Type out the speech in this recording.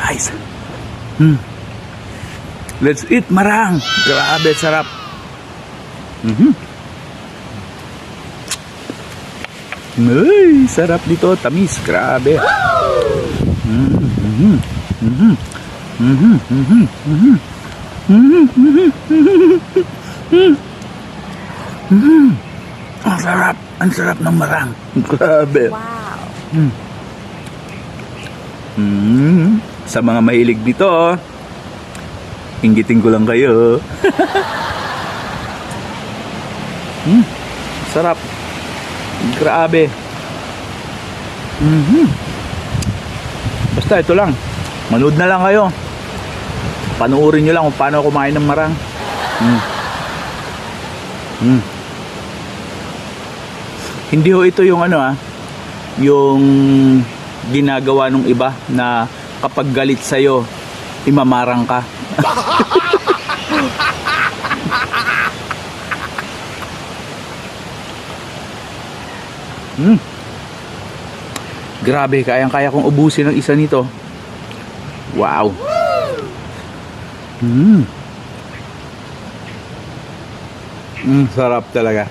guys. Let's eat marang. Grabe, sarap. Ay, sarap dito. Tamis. Grabe. Ang sarap. Ang sarap ng marang. Grabe. Wow. Sa mga mahilig dito, inggitin ko lang kayo. Sarap. Grabe. Basta ito lang. Manood na lang kayo. Panuorin nyo lang kung paano kumain ng marang. Hindi ho ito yung yung ginagawa ng iba na kapag galit sa'yo, imamarang ka. Grabe, kayang-kaya kong ubusin ng isa nito. Wow. Sarap talaga.